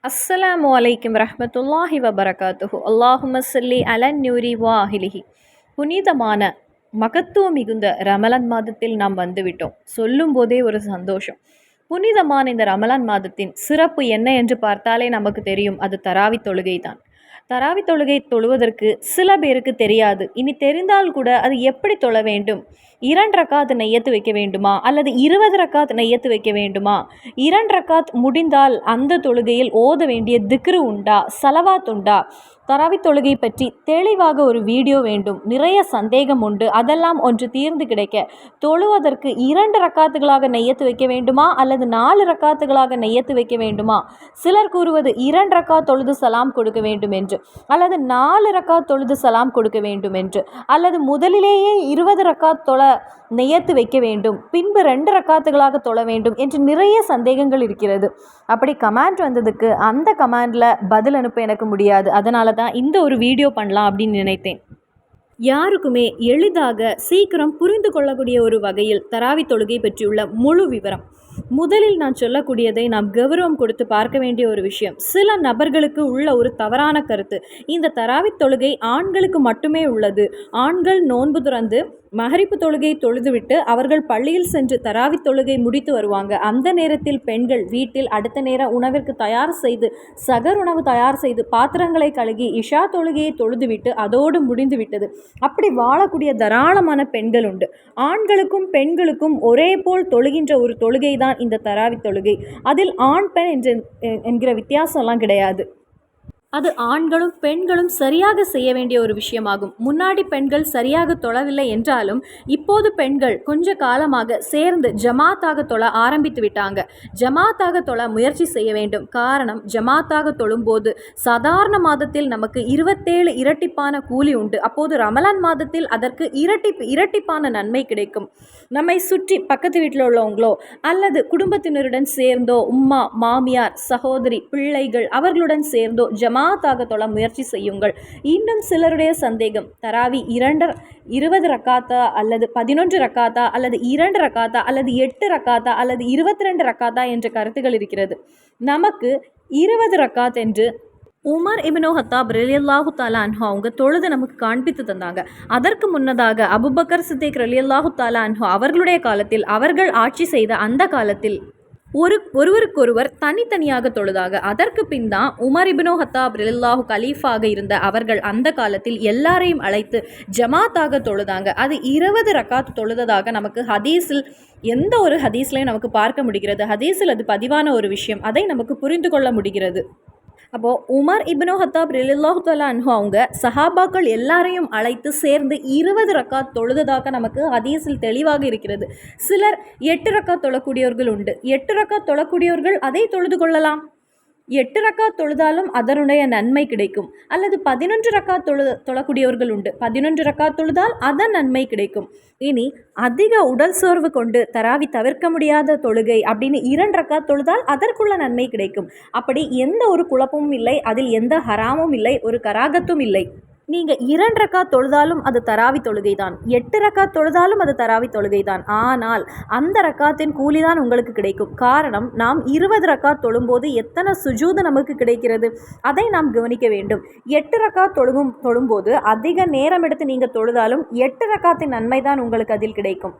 அஸ்ஸலாமு அலைக்கும் ரஹ்மத்துல்லாஹி வபரகாத்துஹு. அல்லாஹும்ம ஸல்லி அலன் நூரி வாஹிலிஹி. புனிதமான மகத்துவம் மிகுந்த ரமலான் மாதத்தில் நாம் வந்துவிட்டோம். சொல்லும் போதே ஒரு சந்தோஷம். புனிதமான இந்த ரமலான் மாதத்தின் சிறப்பு என்ன என்று பார்த்தாலே நமக்கு தெரியும், அது தராவி தொழுகை தான். தராவி தொழுகை தொழுவதற்கு சில பேருக்கு தெரியாது. இனி தெரிந்தால் கூட அது எப்படி தொழ வேண்டும், 2 ரக்காத் நையத்து வைக்க வேண்டுமா அல்லது 20 ரக்காத் நையத்து வைக்க வேண்டுமா, 2 ரக்காத் முடிந்தால் அந்த தொழுகையில் ஓத வேண்டிய திக்ரு உண்டா, சலவாத் உண்டா, தராவி தொழுகை பற்றி தெளிவாக ஒரு வீடியோ வேண்டும். நிறைய சந்தேகம் உண்டு. அதெல்லாம் ஒன்று தீர்ந்து கிடைக்க, தொழுவதற்கு 2 ரக்காத்துகளாக நையத்து வைக்க வேண்டுமா அல்லது 4 ரக்காத்துகளாக நையத்து வைக்க வேண்டுமா, சிலர் கூறுவது 2 ரக்காத் தொழுது சலாம் கொடுக்க வேண்டும் என்று, அல்லது 4 ரக்காத் தொழுது சலாம் கொடுக்க வேண்டும் என்று, அல்லது முதலிலேயே 20 ரக்காத் தொழ நெய்யத்து வைக்க வேண்டும், பின்பு 2 ரக்காத்துகளாக தொழ வேண்டும் என்று நிறைய சந்தேகங்கள் இருக்கிறது. அப்படி கமெண்ட் வந்ததுக்கு அந்த கமெண்டில் பதில் அனுப்ப எனக்கு முடியாது. அதனால தான் இந்த ஒரு வீடியோ பண்ணலாம் அப்படின்னு நினைத்தேன். யாருக்குமே எளிதாக சீக்கிரம் புரிந்து கொள்ளக்கூடிய ஒரு வகையில் தராவி தொழுகை பற்றியுள்ள முழு விவரம். முதலில் நான் சொல்லக்கூடியதை நாம் கௌரவம் கொடுத்து பார்க்க வேண்டிய ஒரு விஷயம். சில நபர்களுக்கு உள்ள ஒரு தவறான கருத்து, இந்த தராவி தொழுகை ஆண்களுக்கு மட்டுமே உள்ளது. ஆண்கள் நோன்பு துறந்து மகரிப்பு தொழுகை தொழுதுவிட்டு அவர்கள் பள்ளியில் சென்று தராவி தொழுகை முடித்து வருவாங்க. அந்த நேரத்தில் பெண்கள் வீட்டில் அடுத்த நேர உணவிற்கு தயார் செய்து, சகர் உணவு தயார் செய்து, பாத்திரங்களை கழுகி இஷா தொழுகையை தொழுதுவிட்டு அதோடு முடிந்து விட்டது. அப்படி வாழக்கூடிய தாராளமான பெண்கள் உண்டு. ஆண்களுக்கும் பெண்களுக்கும் ஒரே போல் தொழுகின்ற ஒரு தொழுகை தான் இந்த தராவி தொழுகை. அதில் ஆண் பெண் என்கிற வித்தியாசம்லாம் கிடையாது. அது ஆண்களும் பெண்களும் சரியாக செய்ய வேண்டிய ஒரு விஷயமாகும். முன்னாடி பெண்கள் சரியாக தொழவில்லை என்றாலும் இப்போது பெண்கள் கொஞ்ச காலமாக சேர்ந்து ஜமாத்தாக தொழ ஆரம்பித்து விட்டாங்க. ஜமாத்தாக தொழ முயற்சி செய்ய வேண்டும். காரணம், ஜமாத்தாக தொழும்போது சாதாரண மாதத்தில் நமக்கு 27 இரட்டிப்பான கூலி உண்டு. அப்போது ரமலான் மாதத்தில் அதற்கு இரட்டிப்பான நன்மை கிடைக்கும். நம்மை சுற்றி பக்கத்து வீட்டில் உள்ளவங்களோ அல்லது குடும்பத்தினருடன் சேர்ந்தோ, உம்மா, மாமியார், சகோதரி, பிள்ளைகள் அவர்களுடன் சேர்ந்தோ ஜமாத்தாக தொழ முயற்சி செய்யுங்கள். இன்னும் சிலருடைய சந்தேகம், தராவி 20 ரக்காத்தா அல்லது 11 ரக்காத்தா அல்லது 2 ரக்காத்தா அல்லது 8 ரக்காத்தா அல்லது 22 ரக்காத்தா என்ற கருத்துகள் இருக்கிறது. நமக்கு 20 ரக்காத் என்று உமர் இப்னு ஹத்தாப் ரலியல்லாஹு தஆலா அன்ஹு அவங்க தொழுது நமக்கு காண்பித்து தந்தாங்க. அதற்கு முன்னதாக அபூபக்கர் சித்திக் ரலியல்லாஹு தஆலா அன்ஹு அவர்களுடைய காலத்தில், அவர்கள் ஆட்சி செய்த அந்த காலத்தில் ஒருவருக்கொருவர் தனித்தனியாக தொழுதாக. அதற்கு பின் தான் உமர் இப்னு ஹத்தாப் ரலியல்லாஹு கலீஃபாக இருந்த அவர்கள் அந்த காலத்தில் எல்லாரையும் அழைத்து ஜமாத்தாக தொழுதாங்க. அது 20 ரக்காத் தொழுததாக நமக்கு ஹதீஸில், எந்த ஒரு ஹதீஸ்லையும் நமக்கு பார்க்க முடிகிறது. ஹதீஸில் அது பதிவான ஒரு விஷயம். அதை நமக்கு புரிந்து கொள்ள முடிகிறது. அப்போது உமர் இப்னு ஹத்தாப் ரலியல்லாஹு தஆலா அன்ஹு அவங்க சஹாபாக்கள் எல்லாரையும் அழைத்து சேர்ந்து 20 ரக்காத் தொழுததாக நமக்கு ஹதீஸில் தெளிவாக இருக்கிறது. சிலர் 8 ரக்காத் தொழக்கூடியவர்கள் உண்டு. 8 ரக்காத் தொழக்கூடியவர்கள் அதை தொழுது கொள்ளலாம். 8 ரக்காத் தொழுதாலும் அதனுடைய நன்மை கிடைக்கும். அல்லது 11 ரக்காத் தொழக்கூடியவர்கள் உண்டு. 11 ரக்காத் தொழுதால் அதன் நன்மை கிடைக்கும். இனி அதிக உடல் சோர்வு கொண்டு தராவி தவிர்க்க முடியாத தொழுகை அப்படின்னு 2 ரக்காத் தொழுதால் அதற்குள்ள நன்மை கிடைக்கும். அப்படி எந்த ஒரு குழப்பமும் இல்லை, அதில் எந்த ஹராமும் இல்லை, ஒரு கராகத்தும் இல்லை. நீங்கள் 2 ரக்காத் தொழுதாலும் அது தராவி தொழுகை தான், 8 ரக்காத் தொழுதாலும் அது தராவி தொழுகை தான். ஆனால் அந்த ரக்காத்தின் கூலி தான் உங்களுக்கு கிடைக்கும். காரணம், நாம் 20 ரக்காத் தொழும்போது எத்தனை சுஜூது நமக்கு கிடைக்கிறது, அதை நாம் கவனிக்க வேண்டும். 8 ரக்காத் தொழும்போது அதிக நேரம் எடுத்து நீங்கள் தொழுதாலும் 8 ரக்காத்தின் நன்மை தான் உங்களுக்கு அதில் கிடைக்கும்.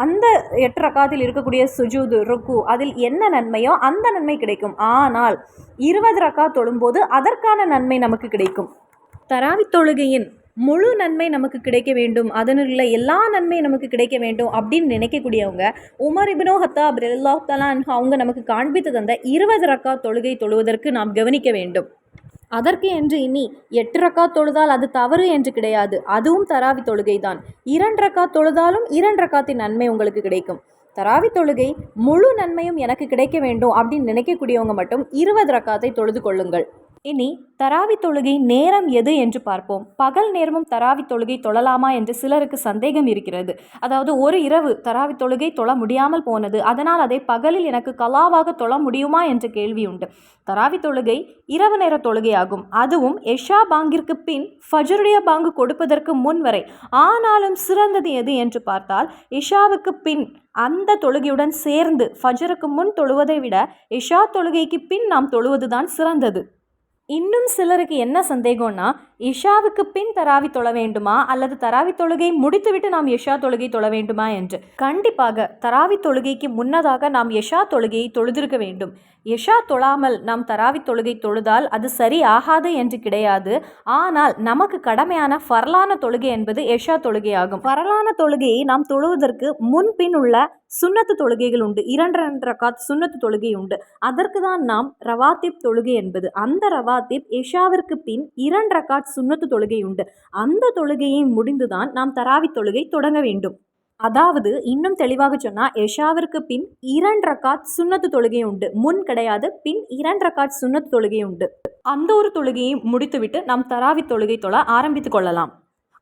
அந்த 8 ரக்காத்தில் இருக்கக்கூடிய சுஜூது, ருக்கு, அதில் என்ன நன்மையோ அந்த நன்மை கிடைக்கும். ஆனால் 20 ரக்காத் தொழும்போது அதற்கான நன்மை நமக்கு கிடைக்கும். தராவி தொழுகையின் முழு நன்மை நமக்கு கிடைக்க வேண்டும், அதனுள்ள எல்லா நன்மை நமக்கு கிடைக்க வேண்டும் அப்படின்னு நினைக்கக்கூடியவங்க உமர் இப்னு ஹத்தாப் ரலியல்லாஹு தஆலா அன்ஹு அவங்க நமக்கு காண்பித்து தந்த 20 ரக்காத் தொழுகை தொழுவதற்கு நாம் கவனிக்க வேண்டும். அதற்கு என்று இனி 8 ரக்காத் தொழுதால் அது தவறு என்று கிடையாது. அதுவும் தராவி தொழுகை தான். 2 ரக்காத் தொழுதாலும் 2 ரக்காத்தின் நன்மை உங்களுக்கு கிடைக்கும். தராவி தொழுகை முழு நன்மையும் எனக்கு கிடைக்க வேண்டும் அப்படின்னு நினைக்கக்கூடியவங்க மட்டும் 20 ரக்காத்தை தொழுது கொள்ளுங்கள். இனி தராவி தொழுகை நேரம் எது என்று பார்ப்போம். பகல் நேரமும் தராவி தொழுகை தொழலாமா என்று சிலருக்கு சந்தேகம் இருக்கிறது. அதாவது ஒரு இரவு தராவி தொழுகை தொழ முடியாமல் போனது, அதனால் அதை பகலில் எனக்கு கலாவாக தொழ முடியுமா என்ற கேள்வி உண்டு. தராவி தொழுகை இரவு நேர தொழுகையாகும். அதுவும் எஷா பாங்கிற்கு பின் ஃபஜருடைய பாங்கு கொடுப்பதற்கு முன் வரை. ஆனாலும் சிறந்தது எது என்று பார்த்தால் இஷாவுக்கு பின் அந்த தொழுகையுடன் சேர்ந்து ஃபஜருக்கு முன் தொழுவதை விட இஷா தொழுகைக்கு பின் நாம் தொழுவதுதான் சிறந்தது. இன்னும் சிலருக்கு என்ன சந்தேகம்னா, இஷாவுக்கு பின் தராவி தொழ வேண்டுமா அல்லது தராவி தொழுகை முடித்துவிட்டு நாம் எஷா தொழுகை தொழ வேண்டுமா என்று. கண்டிப்பாக தராவி தொழுகைக்கு முன்னதாக நாம் எஷா தொழுகையை தொழுதிருக்க வேண்டும். எஷா தொழாமல் நாம் தராவி தொழுகை தொழுதால் அது சரி ஆகாது என்று கிடையாது. ஆனால் நமக்கு கடமையான ஃபர்லான தொழுகை என்பது எஷா தொழுகை ஆகும். ஃபர்லான தொழுகையை நாம் தொழுவதற்கு முன்பின் உள்ள சுன்னத்து தொழுகைகள் உண்டு. 2 ரகாத் சுன்னத்து தொழுகை உண்டு. அதற்கு தான் நாம் ரவாத்திப் தொழுகை என்பது. அந்த ரவாத்திப் எஷாவிற்கு பின் 2 ரகாத் சுன்னத்து தொழுகை உண்டு. அந்த தொழுகையை முடிந்துதான் நாம் தராவி தொழுகை தொடங்க வேண்டும். அதாவது இன்னும் தெளிவாக சொன்னால் எஷாவிற்கு பின் 2 ரகாத் சுன்னத்து தொழுகை உண்டு. முன் கிடையாது, பின் 2 ரகாத் சுன்னத்து தொழுகை உண்டு. அந்த ஒரு தொழுகையை முடித்துவிட்டு நாம் தராவி தொழுகை தொழ ஆரம்பித்து கொள்ளலாம்.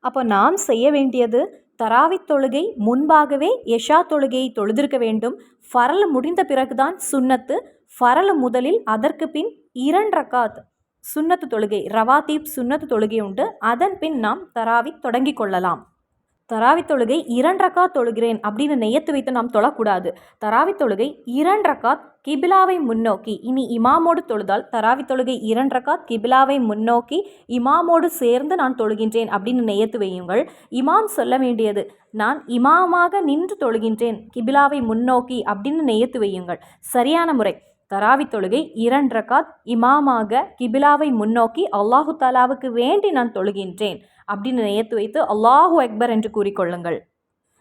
அப்போ நாம் செய்ய வேண்டியது, தராவி தொழுகை முன்பாகவே எஷா தொழுகையை தொழுதிருக்க வேண்டும். ஃபரல் முடிந்த பிறகுதான் சுன்னத்து. ஃபரல் முதலில், அதற்கு பின் 2 ரகாத் சுன்னத்து தொழுகை ரவாத்தீப் சுன்னத்து தொழுகை உண்டு. அதன் பின் நாம் தராவி தொடங்கி கொள்ளலாம். தராவி தொழுகை 2 ரகாத் தொழுகிறேன் அப்படின்னு நெய்யத்து வைத்து நாம் தொழக்கூடாது. தராவி தொழுகை 2 ரகாத் கிபிலாவை முன்னோக்கி. இனி இமாமோடு தொழுதால் தராவி தொழுகை 2 ரகாத் கிபிலாவை முன்னோக்கி இமாமோடு சேர்ந்து நான் தொழுகின்றேன் அப்படின்னு நெய்யத்து வையுங்கள். இமாம் சொல்ல வேண்டியது, நான் இமாமாக நின்று தொழுகின்றேன் கிபிலாவை முன்னோக்கி அப்படின்னு நெய்யத்து வையுங்கள். சரியான முறை. தராவி தொழுகை 2 ரகாத் இமாமாக கிபிலாவை முன்னோக்கி அல்லாஹு தாலாவுக்கு வேண்டி நான் தொழுகின்றேன் அப்படின்னு நியத்து வைத்து அல்லாஹு அக்பர் என்று கூறிக்கொள்ளுங்கள்.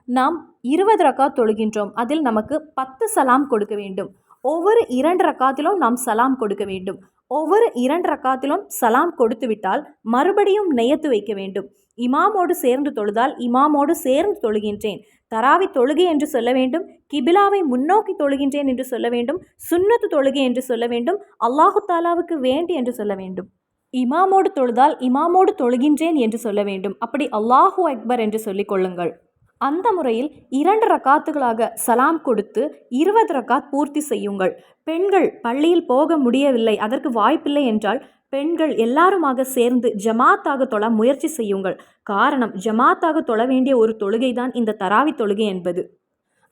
நாம் 20 ரகாத் தொழுகின்றோம். அதில் நமக்கு 10 சலாம் கொடுக்க வேண்டும். ஒவ்வொரு 2 ரகாத்திலும் நாம் சலாம் கொடுக்க வேண்டும். ஒவ்வொரு 2 ரகாத்திலும் சலாம் கொடுத்து விட்டால் மறுபடியும் நெய்யத்து வைக்க வேண்டும். இமாமோடு சேர்ந்து தொழுதால் இமாமோடு சேர்ந்து தொழுகின்றேன், தராவி தொழுகை என்று சொல்ல வேண்டும். கிபிலாவை முன்னோக்கி தொழுகின்றேன் என்று சொல்ல வேண்டும். சுன்னத்து தொழுகை என்று சொல்ல வேண்டும். அல்லாஹு தாலாவுக்கு வேண்டி என்று சொல்ல வேண்டும். இமாமோடு தொழுதால் இமாமோடு தொழுகின்றேன் என்று சொல்ல வேண்டும். அப்படி அல்லாஹு அக்பர் என்று சொல்லிக் கொள்ளுங்கள். அந்த முறையில் 2 ரகாத்துகளாக சலாம் கொடுத்து 20 ரகாத் பூர்த்தி செய்யுங்கள். பெண்கள் பள்ளியில் போக முடியவில்லை, அதற்கு வாய்ப்பில்லை என்றால் பெண்கள் எல்லாருமாக சேர்ந்து ஜமாத்தாக தொழ முயற்சி செய்யுங்கள். காரணம், ஜமாத்தாக தொழ வேண்டிய ஒரு தொழுகை தான் இந்த தராவி தொழுகை என்பது.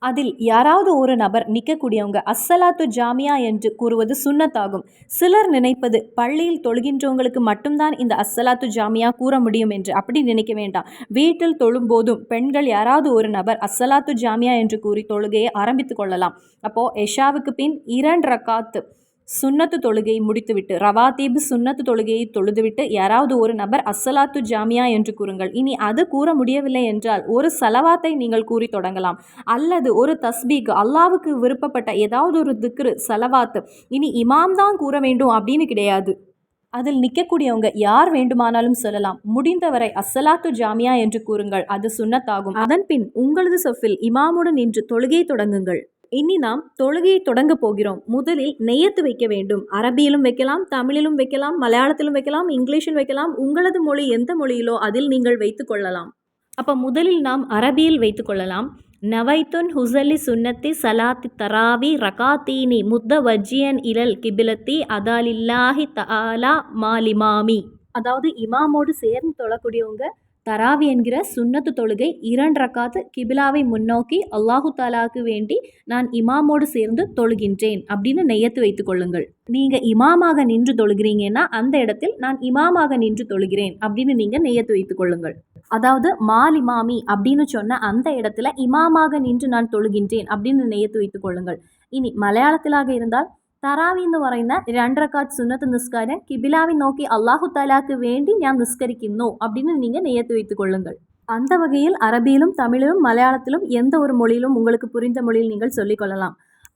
அதில் யாராவது ஒரு நபர் நிற்கக்கூடியவங்க அஸ்ஸலாத்து ஜாமியா என்று கூறுவது சுன்னத்தாகும். சிலர் நினைப்பது பள்ளியில் தொழுகின்றவங்களுக்கு மட்டும்தான் இந்த அஸ்ஸலாத்து ஜாமியா கூற முடியும் என்று. அப்படி நினைக்க வேண்டாம். வீட்டில் தொழும்போதும் பெண்கள் யாராவது ஒரு நபர் அஸ்ஸலாத்து ஜாமியா என்று கூறி தொழுகையை ஆரம்பித்து கொள்ளலாம். அப்போது எஷாவுக்கு பின் 2 ரகாத்து சுன்னத்து தொழுகையை முடித்துவிட்டு ரவாத்தீபு சுன்னத்து தொழுகையை தொழுதுவிட்டு யாராவது ஒரு நபர் அஸ்ஸலாத்து ஜாமியா என்று கூறுங்கள். இனி அது கூற முடியவில்லை என்றால் ஒரு சலவாத்தை நீங்கள் கூறி தொடங்கலாம். அல்லது ஒரு தஸ்பீக், அல்லாவுக்கு விருப்பப்பட்ட ஏதாவது ஒரு திக்ரு சலவாத்து. இனி இமாம் தான் கூற வேண்டும் அப்படின்னு கிடையாது. அதில் நிற்கக்கூடியவங்க யார் வேண்டுமானாலும் சொல்லலாம். முடிந்தவரை அஸ்ஸலாத்து ஜாமியா என்று கூறுங்கள், அது சுன்னத்தாகும். அதன் பின் உங்களது சொஃபில் இமாமுடன் நின்று தொழுகையை தொடங்குங்கள். இனி நாம் தொழுகையை தொடங்க போகிறோம். முதலில் நெய்யத்து வைக்க வேண்டும். அரபியிலும் வைக்கலாம், தமிழிலும் வைக்கலாம், மலையாளத்திலும் வைக்கலாம், இங்கிலீஷில் வைக்கலாம். உங்களது மொழி எந்த மொழியிலோ அதில் நீங்கள் வைத்து கொள்ளலாம். அப்போ முதலில் நாம் அரபியில் வைத்து கொள்ளலாம். நவைத்துன் ஹுசல்லி சுன்னத்தி சலாத்தி தராவி ரகாத்தீனி முத்த வஜ்ஜியன் இலல் கிபிலத்தி அதாலில்லாஹி தஆலா மாலிமாமி. அதாவது இமாமோடு சேர்ந்து தொழக்கூடியவங்க தராவி என்கிற சுன்னத்து தொழுகை 2 ரகாத்து கிபிலாவை முன்னோக்கி அல்லாஹு தாலாவுக்கு வேண்டி நான் இமாமோடு சேர்ந்து தொழுகின்றேன் அப்படின்னு நெய்யத்து வைத்து கொள்ளுங்கள். நீங்கள் இமாமாக நின்று தொழுகிறீங்கன்னா அந்த இடத்தில் நான் இமாமாக நின்று தொழுகிறேன் அப்படின்னு நீங்கள் நெய்யத்து வைத்து கொள்ளுங்கள். அதாவது மாலிமாமி அப்படின்னு சொன்ன அந்த இடத்துல இமாமாக நின்று நான் தொழுகின்றேன் அப்படின்னு நெய்யத்து வைத்து கொள்ளுங்கள். இனி മലയാളത്തിലാக இருந்தாൽ തറാവി എന്ന് പറയുന്ന 2 റകാത്ത് സുന്നത്ത് നിസ്കാരം കിബിലാவை நோக்கி அல்லாஹு தாலாக்கு வேண்டி ഞാൻ നിസ്കരിക്കുന്നു அப்படின்னு நீங்கள் நியத்து வைத்துக் கொள்ளுங்கள். அந்த வகையில் அரபியிலும் தமிழிலும் மலையாளத்திலும் எந்த ஒரு மொழியிலும் உங்களுக்கு புரிந்த மொழியில் நீங்கள் சொல்லிக்கொள்ளலாம்.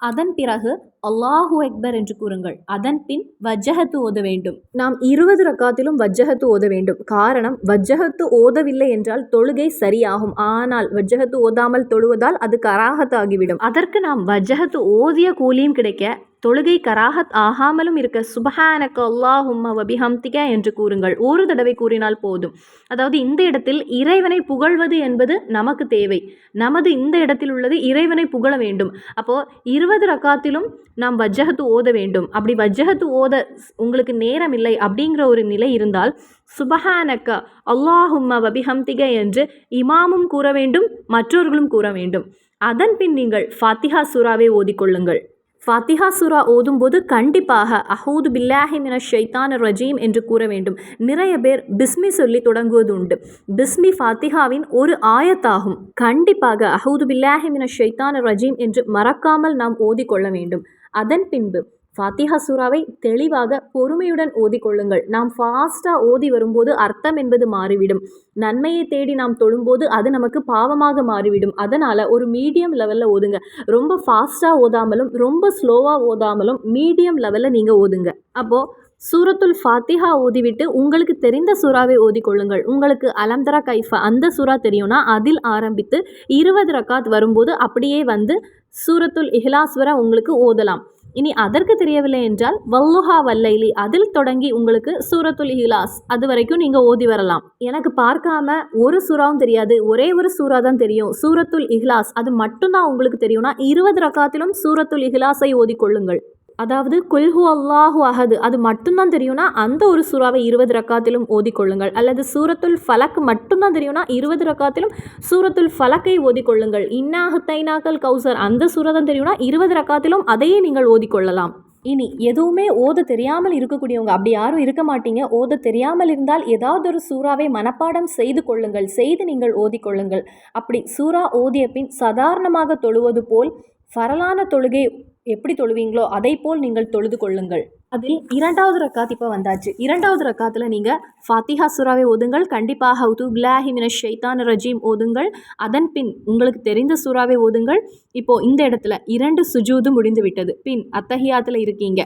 அதன் பிறகு அல்லாஹு அக்பர் என்று கூறுங்கள். அதன் பின் வஜ்ஜஹத்து ஓத வேண்டும். நாம் 20 ரக்காத்திலும் வஜ்ஜஹத்து ஓத வேண்டும். காரணம், வஜ்ஜஹத்து ஓதவில்லை என்றால் தொழுகை சரியாகும். ஆனால் வஜ்ஜஹத்து ஓதாமல் தொழுவதால் அது கராஹத் ஆகிவிடும். அதற்கு நாம் வஜ்ஜஹத்து ஓதிய கூலியும் கிடைக்க, தொழுகை கராஹத் ஆகாமலும் இருக்க சுப்ஹானக அல்லாஹும்ம வபிஹம்திக என்று கூறுங்கள். ஒரு தடவை கூறினால் போதும். அதாவது இந்த இடத்தில் இறைவனை புகழ்வது என்பது நமக்கு தேவை. நமது இந்த இடத்தில் உள்ளது இறைவனை புகழ வேண்டும். அப்போது 20 ரக்காத்திலும் நாம் வஜ்ஜஹத்து ஓத வேண்டும். அப்படி வஜ்ஜஹத்து ஓத உங்களுக்கு நேரம் இல்லை அப்படிங்கிற ஒரு நிலை இருந்தால் சுப்ஹானக அல்லாஹும்ம வபிஹம்திக என்று இமாமும் கூற வேண்டும், மற்றவர்களும் கூற வேண்டும். அதன் பின் நீங்கள் ஃபாத்திஹா சூராவை ஓதிக்கொள்ளுங்கள். ஃபாத்திஹா சூரா ஓதும்போது கண்டிப்பாக அஹூது பில்லாஹி மினஷ் ஷைத்தானிர் ரஜீம் என்று கூற வேண்டும். நிறைய பேர் பிஸ்மி சொல்லி தொடங்குவது உண்டு. பிஸ்மி ஃபாத்திஹாவின் ஒரு ஆயத்தாகும். கண்டிப்பாக அஹூது பில்லாஹி மினஷ் ஷைத்தானிர் ரஜீம் என்று மறக்காமல் நாம் ஓதிக்கொள்ள வேண்டும். அதன் பின்பு ஃபாத்திஹா சூராவை தெளிவாக பொறுமையுடன் ஓதிக்கொள்ளுங்கள். நாம் ஃபாஸ்ட்டாக ஓதி வரும்போது அர்த்தம் என்பது மாறிவிடும். நன்மையை தேடி நாம் தொழும்போது அது நமக்கு பாவமாக மாறிவிடும். அதனால் ஒரு மீடியம் லெவலில் ஓதுங்க. ரொம்ப ஃபாஸ்ட்டாக ஓதாமலும் ரொம்ப ஸ்லோவாக ஓதாமலும் மீடியம் லெவலில் நீங்கள் ஓதுங்க. அப்போது சூரத்துல் ஃபாத்திஹா ஓதிவிட்டு உங்களுக்கு தெரிந்த சூறாவை ஓதிக்கொள்ளுங்கள். உங்களுக்கு அலம்தரா கைஃபா அந்த சூறா தெரியும்னா அதில் ஆரம்பித்து 20 ரக்காத் வரும்போது அப்படியே வந்து சூரத்துல் இஹ்லாஸ் வரை உங்களுக்கு ஓதலாம். இனி அதற்கு தெரியவில்லை என்றால் வல்லுஹா வல்லைலி அதில் தொடங்கி உங்களுக்கு சூரத்துல் இஹ்லாஸ் அது வரைக்கும் நீங்கள் ஓதி வரலாம். எனக்கு பார்க்காம ஒரு சூறாவும் தெரியாது, ஒரே ஒரு சூறா தான் தெரியும், சூரத்துல் இஹ்லாஸ் அது மட்டும்தான் உங்களுக்கு தெரியும்னா 20 ரக்காத்திலும் சூரத்துல் இஹ்லாஸை ஓதிக்கொள்ளுங்கள். அதாவது குல்ஹு அல்லாஹு அஹது அது மட்டும்தான் தெரியும்னா அந்த ஒரு சூறாவை 20 ரக்காத்திலும் ஓதிக்கொள்ளுங்கள். அல்லது சூரத்துல் ஃபலக் மட்டும்தான் தெரியும்னா 20 ரக்காத்திலும் சூரத்துல் ஃபலக்கை ஓதிக்கொள்ளுங்கள். இன்னா ஹுத்தைனாக்கல் கௌசர் அந்த சூறா தான் தெரியும்னா 20 ரக்காத்திலும் அதையே நீங்கள் ஓதிக்கொள்ளலாம். இனி எதுவுமே ஓத தெரியாமல் இருக்கக்கூடியவங்க அப்படி யாரும் இருக்க மாட்டீங்க. ஓத தெரியாமல் இருந்தால் ஏதாவது ஒரு சூறாவை மனப்பாடம் செய்து கொள்ளுங்கள், செய்து நீங்கள் ஓதிக்கொள்ளுங்கள். அப்படி சூறா ஓதிய பின் சாதாரணமாக தொழுவது போல் ஃபரலான தொழுகை எப்படி தொழுவீங்களோ அதை போல் நீங்கள் தொழுது கொள்ளுங்கள். அதில் 2வது ரக்காத் இப்போ வந்தாச்சு. 2வது ரக்காத்தில் நீங்கள் ஃபாத்திஹா சூராவை ஓதுங்கள். கண்டிப்பாக அவுது பில்லாஹி மினஷ் ஷைத்தானிர் ரஜீம் ஓதுங்கள். அதன் பின் உங்களுக்கு தெரிந்த சூறாவை ஓதுங்கள். இப்போது இந்த இடத்துல 2 சுஜூது முடிந்து விட்டது. பின் அத்தஹியாத்தில் இருக்கீங்க.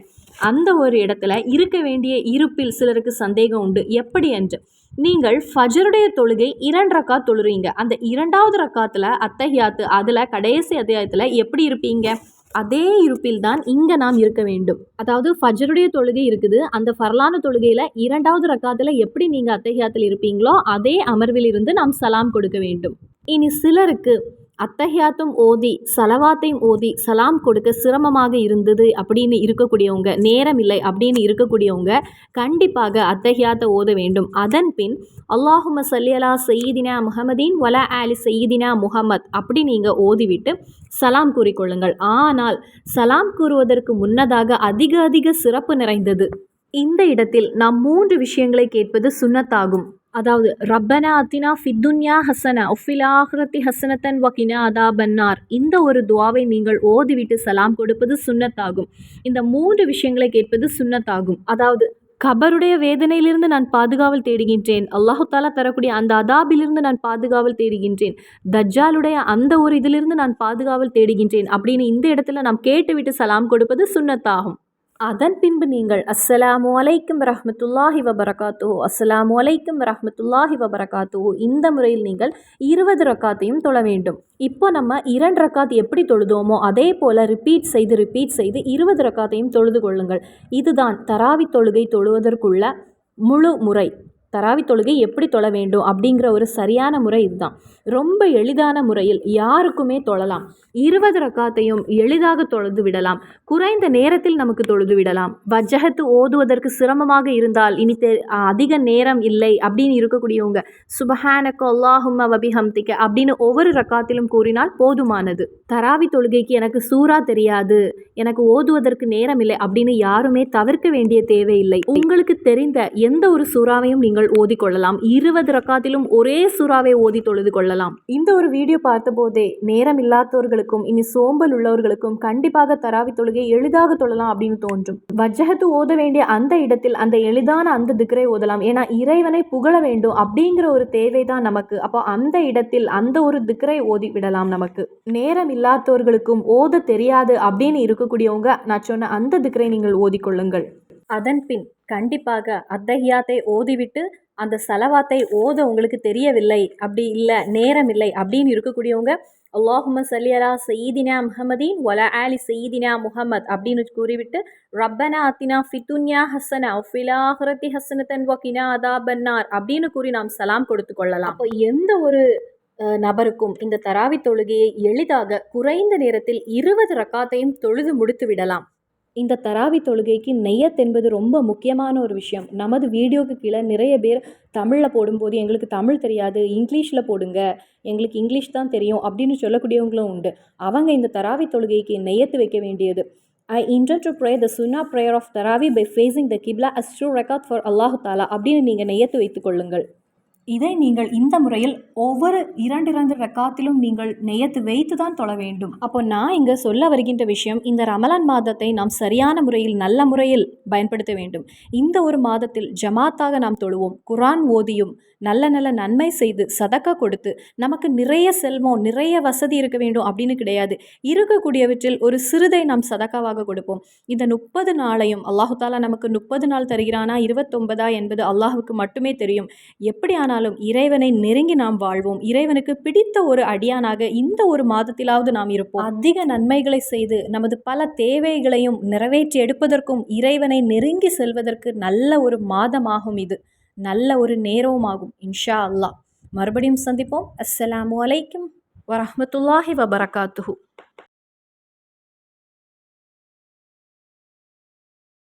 அந்த ஒரு இடத்துல இருக்க வேண்டிய இருப்பில் சிலருக்கு சந்தேகம் உண்டு. எப்படி என்று நீங்கள் ஃபஜருடைய தொழுகை 2 ரக்காத் தொழுறீங்க. அந்த 2வது ரக்காத்தில் அத்தஹியாத்து அதில் கடைசி அத்தியாயத்தில் எப்படி இருப்பீங்க? அதே இருப்பில் தான் இங்கே நாம் இருக்க வேண்டும். அதாவது ஃபஜருடைய தொழுகை இருக்குது. அந்த ஃபர்லான தொழுகையில் 2வது ரக்காத்தில் எப்படி நீங்கள் அத்தஹியாத்தில் இருப்பீங்களோ அதே அமர்வில் இருந்து நாம் சலாம் கொடுக்க வேண்டும். இனி சிலருக்கு அத்தஹியாத்தும் ஓதி சலவாத்தையும் ஓதி சலாம் கொடுக்க சிரமமாக இருந்தது அப்படின்னு இருக்கக்கூடியவங்க, நேரம் இல்லை அப்படின்னு இருக்கக்கூடியவங்க கண்டிப்பாக அத்தஹியாத்தை ஓத வேண்டும். அதன் பின் அல்லாஹும்ம ஸல்லி அலா சய்யிதினா முஹம்மதீன் வலா ஆலி சய்யிதினா முஹம்மத் அப்படி நீங்கள் ஓதிவிட்டு சலாம் கூறிக்கொள்ளுங்கள். ஆனால் சலாம் கூறுவதற்கு முன்னதாக அதிக சிறப்பு நிறைந்தது. இந்த இடத்தில் நாம் 3 விஷயங்களை கேட்பது சுன்னத்தாகும். அதாவது ரப்பனா அத்தினா ஃபித்துன்யா ஹசன ஒஃபில் ஆஹ்ரத்தி ஹசனத்தன் வகினா அதாபன்னார் இந்த ஒரு துவாவை நீங்கள் ஓதிவிட்டு சலாம் கொடுப்பது சுன்னத்தாகும். இந்த 3 விஷயங்களை கேட்பது சுன்னத்தாகும். அதாவது கபருடைய வேதனையிலிருந்து நான் பாதுகாவல் தேடுகின்றேன், அல்லாஹு தாலா தரக்கூடிய அந்த அதாபிலிருந்து நான் பாதுகாவல் தேடுகின்றேன், தஜ்ஜாலுடைய அந்த ஒரு இதிலிருந்து நான் பாதுகாவல் தேடுகின்றேன் அப்படின்னு இந்த இடத்துல நாம் கேட்டுவிட்டு சலாம் கொடுப்பது சுன்னத்தாகும். அதன் பின்பு நீங்கள் அஸ்ஸலாமு அலைக்கும் வரஹ்மத்துல்லாஹி வபரகாத்துஹு அஸ்ஸலாமு அலைக்கும் வரஹ்மத்துல்லாஹி வபரகாத்துஹு இந்த முறையில் நீங்கள் 20 ரக்காத்தையும் தொழ வேண்டும். இப்போ நம்ம 2 ரக்காத் எப்படி தொழுதோமோ அதே போல் ரிப்பீட் செய்து 20 ரக்காத்தையும் தொழுது கொள்ளுங்கள். இதுதான் தராவி தொழுகை தொழுவதற்குள்ள முழு முறை. தராவி தொழுகை எப்படி தொழ வேண்டும் அப்படிங்கிற ஒரு சரியான முறை இதுதான். ரொம்ப எளிதான முறையில் யாருக்குமே தொழலாம். 20 ரக்காத்தையும் எளிதாக தொழுது விடலாம். குறைந்த நேரத்தில் நமக்கு தொழுது விடலாம். வஜ்ஜஹத்து ஓதுவதற்கு சிரமமாக இருந்தால் இனி அதிக நேரம் இல்லை அப்படின்னு இருக்கக்கூடியவங்க சுப்ஹானக அல்லாஹும்ம வபிஹம்திக அப்படின்னு ஒவ்வொரு ரக்காத்திலும் கூறினால் போதுமானது. தராவி தொழுகைக்கு எனக்கு சூறா தெரியாது, எனக்கு ஓதுவதற்கு நேரம் இல்லை அப்படின்னு யாருமே தவிர்க்க வேண்டிய தேவையில்லை. உங்களுக்கு தெரிந்த எந்த ஒரு சூறாவையும் நீங்கள் நீங்கள் ஓதிக்கொள்ளலாம். 20 ரக்காத்திலும் ஒரே சூறாவை ஓதி தொழுது கொள்ளலாம். இந்த ஒரு வீடியோ பார்த்தபோதே நேரம் இல்லாதவர்களுக்கும் இனி சோம்பல் உள்ளவர்களுக்கும் கண்டிப்பாக தராவி தொழுகை எளிதாக தொழலாம் அப்படின்னு தோன்றும். வஜ்ஜஹத்து ஓத வேண்டிய அந்த இடத்தில் அந்த எளிதான அந்த திக்ரை ஓதலாம். ஏன்னா இறைவனை புகழ வேண்டும் அப்படிங்கிற ஒரு தேவை தான் நமக்கு. அப்போ அந்த இடத்தில் அந்த ஒரு திக்ரை ஓதி விடலாம். நமக்கு நேரம் இல்லாதவர்களுக்கும் ஓத தெரியாது அப்படின்னு இருக்கக்கூடியவங்க நான் சொன்ன அந்த திக்ரை நீங்கள் ஓதிக்கொள்ளுங்கள். அதன் பின் கண்டிப்பாக அத்தஹியாத்தை ஓதிவிட்டு அந்த சலவாத்தை ஓத உங்களுக்கு தெரியவில்லை, அப்படி இல்லை நேரம் இல்லை அப்படின்னு இருக்கக்கூடியவங்க அல்லாஹும்ம ஸல்லி அலா சய்யிதினா முஹம்மதீன் வலா ஆலி சய்யிதினா முஹம்மத் அப்படின்னு கூறிவிட்டு ரப்பனா அத்தினா ஃபித்துன்யா ஹஸனா ஃபில் ஆஹிரத்தி ஹஸனத்தன் வகினா அதாபன்னார் அப்படின்னு கூறி நாம் சலாம் கொடுத்து கொள்ளலாம். அப்போ எந்த ஒரு நபருக்கும் இந்த தராவி தொழுகையை எளிதாக குறைந்த நேரத்தில் 20 ரக்காத்தையும் தொழுது முடித்து விடலாம். இந்த தராவி தொழுகைக்கு நெய்யத் என்பது ரொம்ப முக்கியமான ஒரு விஷயம். நமது வீடியோக்கு கீழே நிறைய பேர் தமிழில் போடும்போது எங்களுக்கு தமிழ் தெரியாது, இங்கிலீஷில் போடுங்க, எங்களுக்கு இங்கிலீஷ் தான் தெரியும் அப்படின்னு சொல்லக்கூடியவங்களும் உண்டு. அவங்க இந்த தராவி தொழுகைக்கு நெய்யத்து வைக்க வேண்டியது I intend to pray the sunnah prayer of Tarawih by facing the Qibla as 2 rakat for Allah Ta'ala அப்படின்னு நீங்கள் நெய்யத்து வைத்துக் கொள்ளுங்கள். இதை நீங்கள் இந்த முறையில் ஒவ்வொரு 2 ரக்காத்திலும் நீங்கள் நெய்யத்து வைத்து தான் தொழ வேண்டும். அப்போ நான் இங்கே சொல்ல வருகின்ற விஷயம், இந்த ரமலான் மாதத்தை நாம் சரியான முறையில் நல்ல முறையில் பயன்படுத்த வேண்டும். இந்த ஒரு மாதத்தில் ஜமாத்தாக நாம் தொழுவோம், குர்ஆன் ஓதியும் நல்ல நல்ல நன்மை செய்து சதக்கா கொடுத்து நமக்கு நிறைய செல்வம் நிறைய வசதி இருக்க வேண்டும் அப்படின்னு கிடையாது. இருக்கக்கூடியவற்றில் ஒரு சிறிதை நாம் சதக்காவாக கொடுப்போம். இந்த 30 நாளையும் அல்லாஹு தாலா நமக்கு 30 நாள் தருகிறானா 29 என்பது அல்லாஹுக்கு மட்டுமே தெரியும். எப்படி ஆனாலும் இறைவனை நெருங்கி நாம் வாழ்வோம். இறைவனுக்கு பிடித்த ஒரு அடியானாக இந்த ஒரு மாதத்திலாவது நாம் இருப்போம். அதிக நன்மைகளை செய்து நமது பல தேவைகளையும் நிறைவேற்றி எடுப்பதற்கும் இறைவனை நெருங்கி செல்வதற்கு நல்ல ஒரு மாதமாகும். இது நல்ல ஒரு நேரமாகும். இன்ஷா அல்லாஹ் மறுபடியும் சந்திப்போம். அஸ்ஸலாமு அலைக்கும் வரஹ்மத்துல்லாஹி வபரகாத்துஹு.